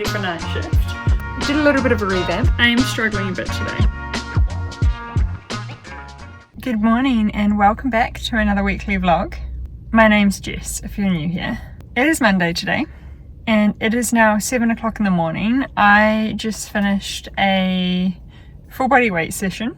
ready for night shift. I did a little bit of a revamp. I am struggling a bit today. Good morning and welcome back to another weekly vlog. My name's Jess, if you're new here. It is Monday today and it is now 7 o'clock in the morning. I just finished a full body weight session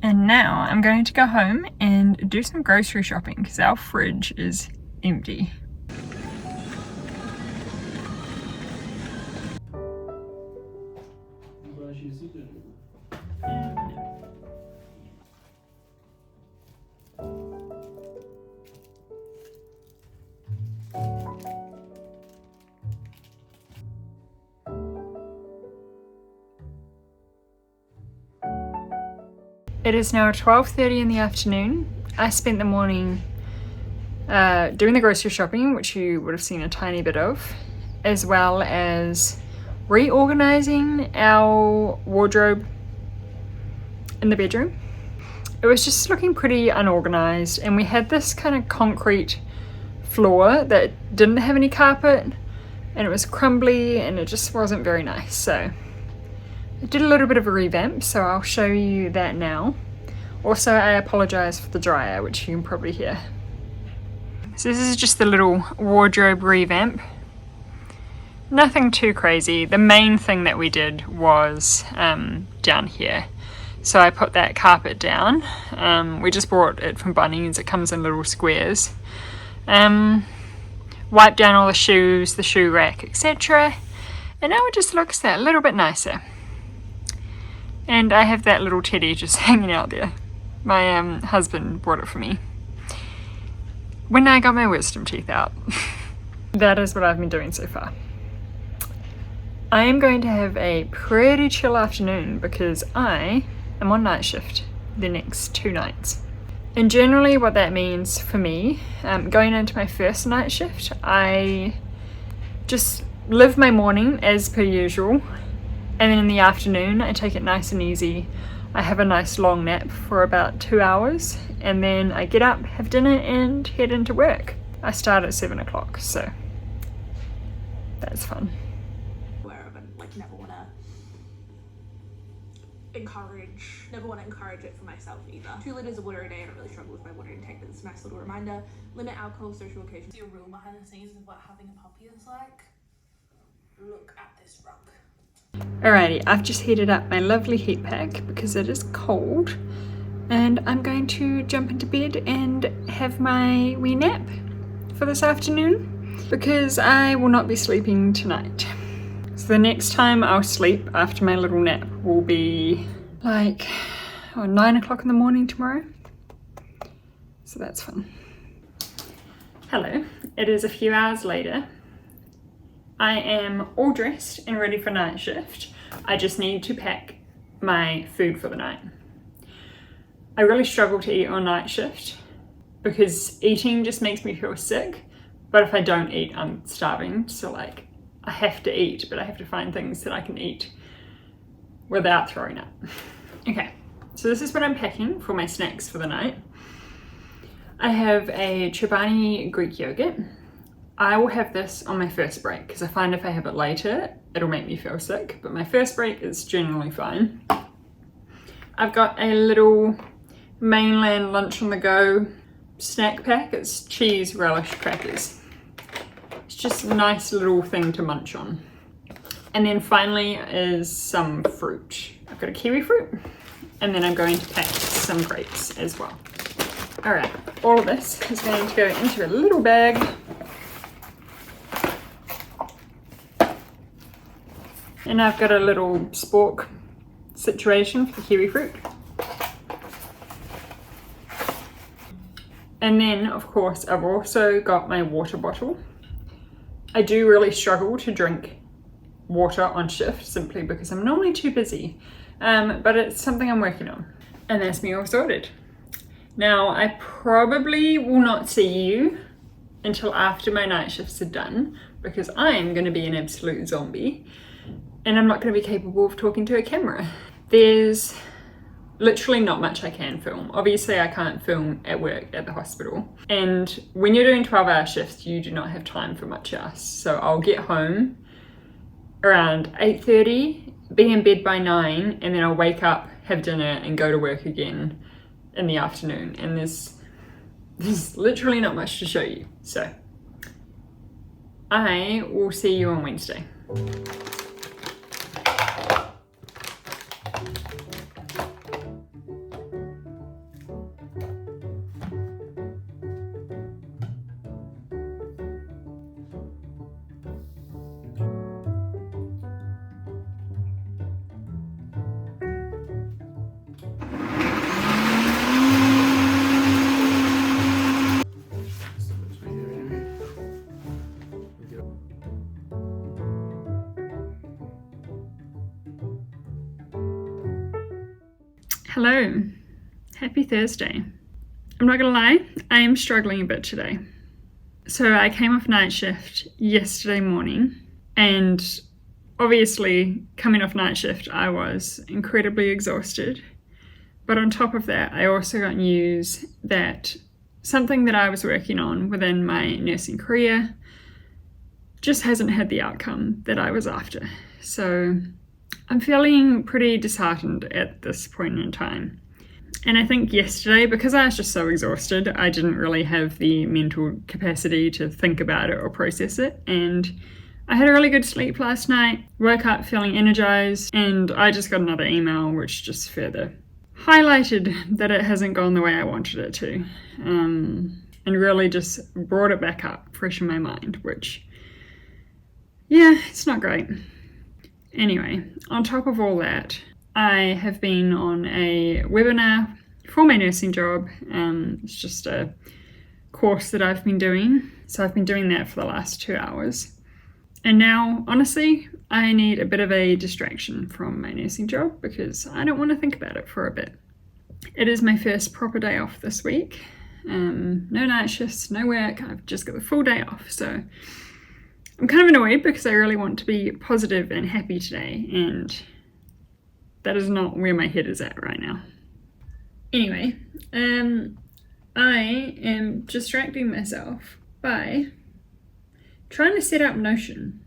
and now I'm going to go home and do some grocery shopping because our fridge is empty. It is now 12:30 in the afternoon. I spent the morning doing the grocery shopping, which you would have seen a tiny bit of, as well as reorganizing our wardrobe in the bedroom. It was just looking pretty unorganized, and we had this kind of concrete floor that didn't have any carpet, and it was crumbly and it just wasn't very nice. So I did a little bit of a revamp, so I'll show you that now. Also, I apologize for the dryer, which you can probably hear. So this is just the little wardrobe revamp. Nothing too crazy. The main thing that we did was down here. So I put that carpet down. We just bought it from Bunnings. It comes in little squares. Wiped down all the shoes, the shoe rack, etc. And now it just looks that little bit nicer. And I have that little teddy just hanging out there. My husband bought it for me when I got my wisdom teeth out. That is what I've been doing so far. I am going to have a pretty chill afternoon because I am on night shift the next 2 nights. And generally what that means for me, going into my first night shift, I just live my morning as per usual. And then in the afternoon, I take it nice and easy. I have a nice long nap for about 2 hours, and then I get up, have dinner, and head into work. I start at 7 o'clock, so that's fun. Aware of and never want to encourage it for myself either. 2 liters of water a day. I don't really struggle with my water intake, but it's a nice little reminder. Limit alcohol, social occasions. Your real behind the scenes of what having a puppy is like. Look at this rug. Alrighty, I've just heated up my lovely heat pack because it is cold, and I'm going to jump into bed and have my wee nap for this afternoon because I will not be sleeping tonight. So the next time I'll sleep after my little nap will be like 9 o'clock in the morning tomorrow. So that's fun. Hello, it is a few hours later. I am all dressed and ready for night shift. I just need to pack my food for the night. I really struggle to eat on night shift because eating just makes me feel sick. But if I don't eat, I'm starving. So I have to eat, but I have to find things that I can eat without throwing up. Okay, so this is what I'm packing for my snacks for the night. I have a Chobani Greek yogurt. I will have this on my first break because I find if I have it later, it'll make me feel sick, but my first break is generally fine. I've got a little Mainland lunch on the go snack pack. It's cheese relish crackers. It's just a nice little thing to munch on. And then finally is some fruit. I've got a kiwi fruit, and then I'm going to pack some grapes as well. All right, all of this is going to go into a little bag. And I've got a little spork situation for the kiwi fruit. And then, of course, I've also got my water bottle. I do really struggle to drink water on shift simply because I'm normally too busy. But it's something I'm working on. And that's me all sorted. Now, I probably will not see you until after my night shifts are done because I am going to be an absolute zombie. And I'm not going to be capable of talking to a camera. There's literally not much I can film. Obviously I can't film at work at the hospital. And when you're doing 12-hour shifts, you do not have time for much else. So I'll get home around 8:30, be in bed by 9, and then I'll wake up, have dinner, and go to work again in the afternoon. And there's literally not much to show you. So I will see you on Wednesday. Hello, happy Thursday. I'm not gonna lie, I am struggling a bit today. So I came off night shift yesterday morning, and obviously coming off night shift I was incredibly exhausted. But on top of that, I also got news that something that I was working on within my nursing career just hasn't had the outcome that I was after. So I'm feeling pretty disheartened at this point in time. And I think yesterday, because I was just so exhausted, I didn't really have the mental capacity to think about it or process it. And I had a really good sleep last night, woke up feeling energized, and I just got another email which just further highlighted that it hasn't gone the way I wanted it to. And really just brought it back up fresh in my mind, which, yeah, it's not great. Anyway, on top of all that, I have been on a webinar for my nursing job. It's just a course that I've been doing. So I've been doing that for the last 2 hours. And now, honestly, I need a bit of a distraction from my nursing job because I don't want to think about it for a bit. It is my first proper day off this week. No night shifts, no work. I've just got the full day off. So I'm kind of annoyed because I really want to be positive and happy today, and that is not where my head is at right now. Anyway, I am distracting myself by trying to set up Notion.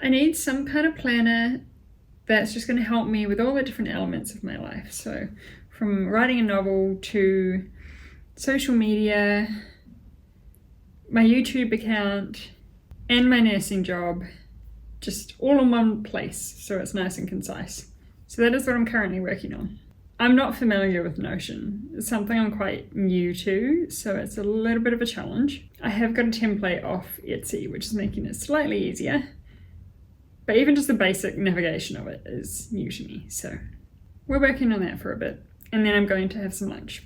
I need some kind of planner that's just going to help me with all the different elements of my life. So from writing a novel to social media, my YouTube account, and my nursing job, just all in one place, so it's nice and concise. So that is what I'm currently working on. I'm not familiar with Notion. It's something I'm quite new to, so it's a little bit of a challenge. I have got a template off Etsy, which is making it slightly easier, but even just the basic navigation of it is new to me. So we're working on that for a bit, and then I'm going to have some lunch.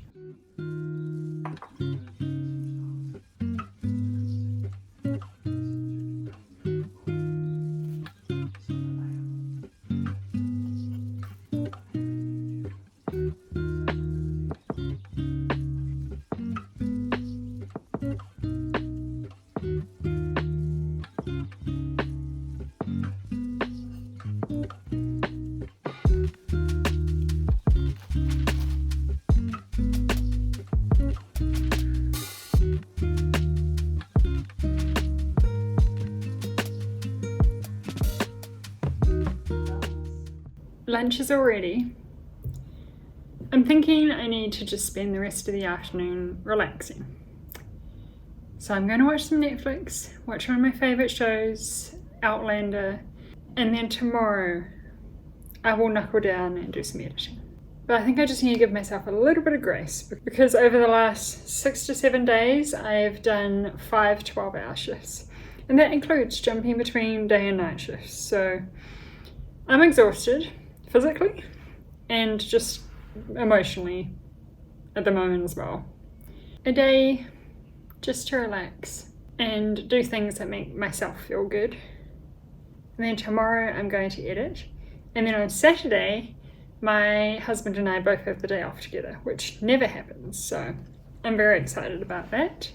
Lunch is all ready. I'm thinking I need to just spend the rest of the afternoon relaxing. So I'm going to watch some Netflix, watch one of my favourite shows, Outlander, and then tomorrow I will knuckle down and do some editing. But I think I just need to give myself a little bit of grace because over the last 6 to 7 days I've done 5 12-hour shifts, and that includes jumping between day and night shifts. So I'm exhausted physically and just emotionally at the moment as well. A day just to relax and do things that make myself feel good. And then tomorrow I'm going to edit. And then on Saturday, my husband and I both have the day off together, which never happens. So I'm very excited about that.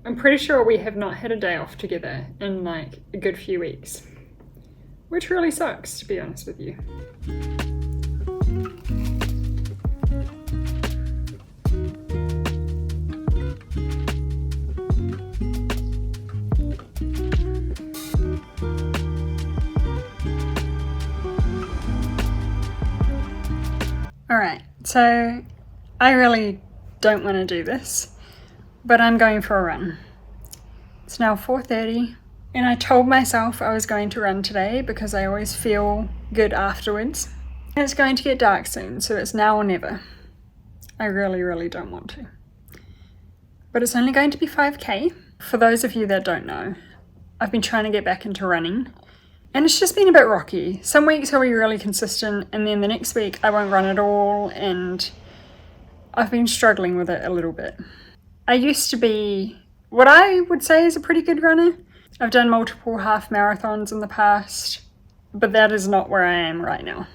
I'm pretty sure we have not had a day off together in like a good few weeks, which really sucks, to be honest with you. Alright, so I really don't want to do this, but I'm going for a run. It's now 4:30 and I told myself I was going to run today because I always feel good afterwards. And it's going to get dark soon, so it's now or never. I really don't want to. But it's only going to be 5k. For those of you that don't know, I've been trying to get back into running and it's just been a bit rocky. Some weeks I'll be really consistent and then the next week I won't run at all, and I've been struggling with it a little bit. I used to be what I would say is a pretty good runner. I've done multiple half marathons in the past, but that is not where I am right now.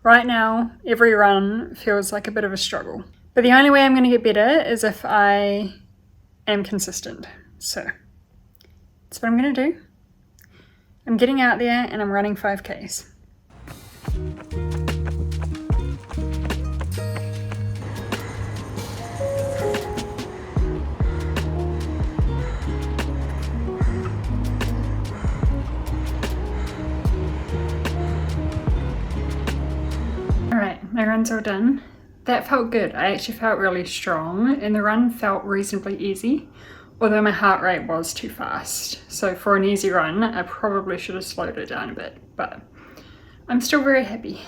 Right now, every run feels like a bit of a struggle. But the only way I'm going to get better is if I am consistent. So that's what I'm going to do. I'm getting out there and I'm running 5Ks. Alright, my run's all done. That felt good. I actually felt really strong and the run felt reasonably easy, although my heart rate was too fast. So for an easy run, I probably should have slowed it down a bit, but I'm still very happy.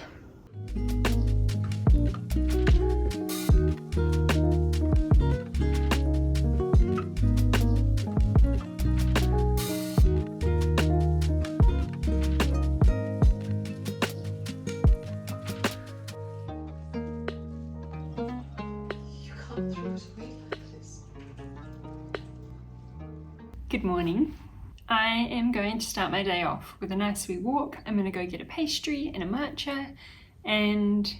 Good morning. I am going to start my day off with a nice wee walk. I'm going to go get a pastry and a matcha and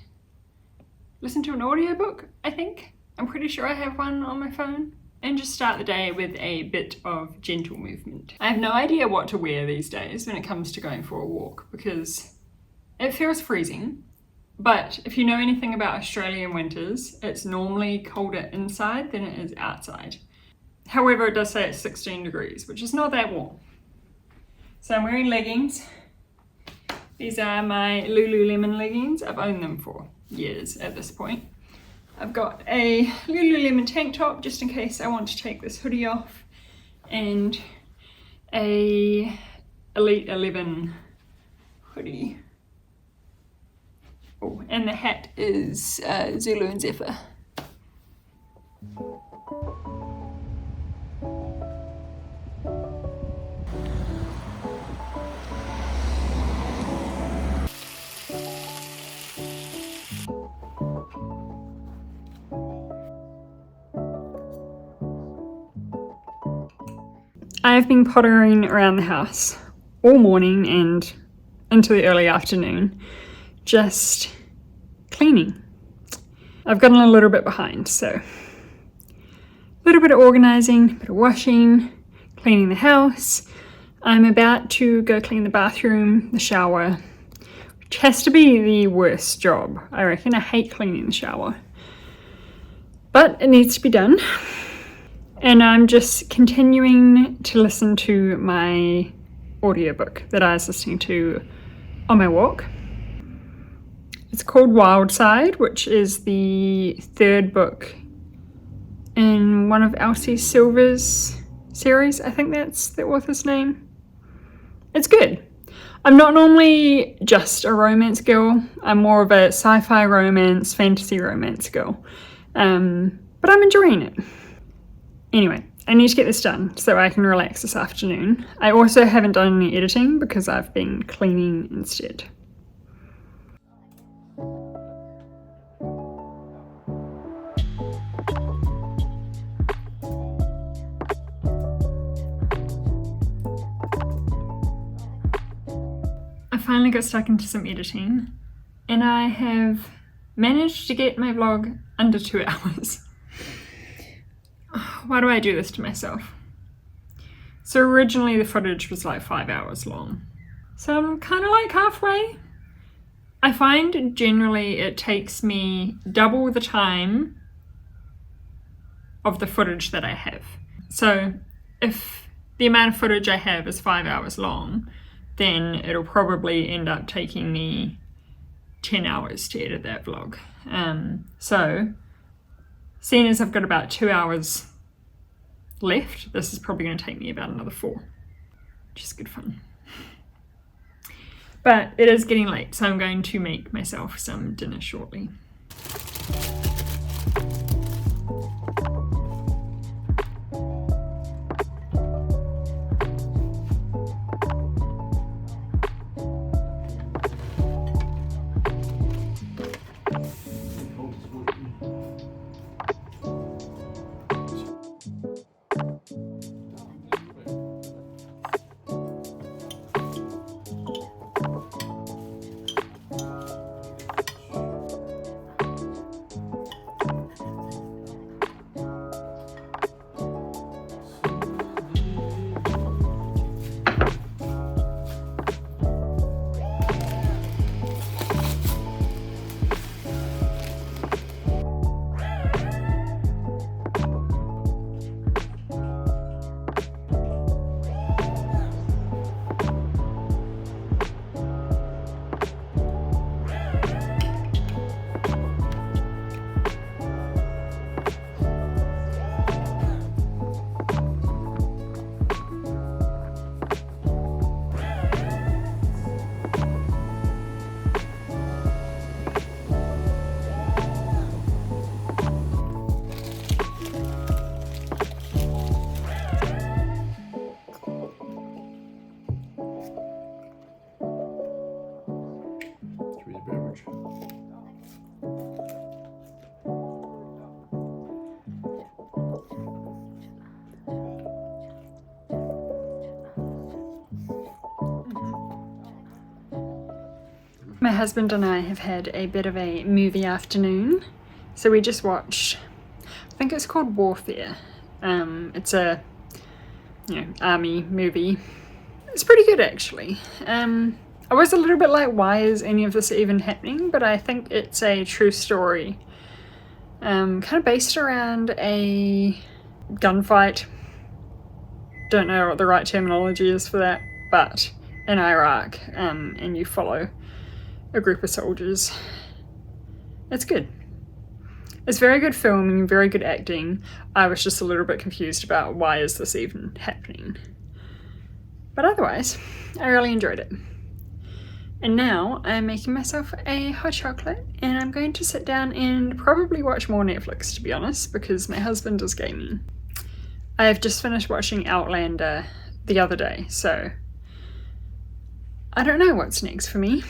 listen to an audiobook, I think. I'm pretty sure I have one on my phone. And just start the day with a bit of gentle movement. I have no idea what to wear these days when it comes to going for a walk because it feels freezing. But if you know anything about Australian winters, it's normally colder inside than it is outside. However, it does say it's 16 degrees, which is not that warm. So I'm wearing leggings. These are my Lululemon leggings. I've owned them for years at this point. I've got a Lululemon tank top just in case I want to take this hoodie off, and a Elite 11 hoodie. Oh, and the hat is Zulu and Zephyr. I've been pottering around the house all morning and into the early afternoon, just cleaning. I've gotten a little bit behind, so a little bit of organizing, a bit of washing, cleaning the house. I'm about to go clean the bathroom, the shower, which has to be the worst job, I reckon. I hate cleaning the shower, but it needs to be done. And I'm just continuing to listen to my audiobook that I was listening to on my walk. It's called Wild Side, which is the third book in one of Elsie Silver's series. I think that's the author's name. It's good. I'm not normally just a romance girl. I'm more of a sci-fi romance, fantasy romance girl. But I'm enjoying it. Anyway, I need to get this done so I can relax this afternoon. I also haven't done any editing because I've been cleaning instead. I finally got stuck into some editing and I have managed to get my vlog under 2 hours. Why do I do this to myself? So originally the footage was like 5 hours long. So I'm kind of like halfway. I find generally it takes me double the time of the footage that I have. So if the amount of footage I have is 5 hours long, then it'll probably end up taking me 10 hours to edit that vlog. So, seeing as I've got about 2 hours left, this is probably going to take me about another 4, which is good fun. But it is getting late, so I'm going to make myself some dinner shortly. My husband and I have had a bit of a movie afternoon. So we just watched, I think it's called Warfare. It's a, army movie. It's pretty good actually. I was a little bit like, why is any of this even happening? But I think it's a true story. Kind of based around a gunfight. Don't know what the right terminology is for that, but in Iraq, and you follow a group of soldiers. It's good. It's very good filming, very good acting. I was just a little bit confused about why is this even happening. But otherwise, I really enjoyed it. And now I'm making myself a hot chocolate and I'm going to sit down and probably watch more Netflix, to be honest, because my husband is gaming. I have just finished watching Outlander the other day, so I don't know what's next for me.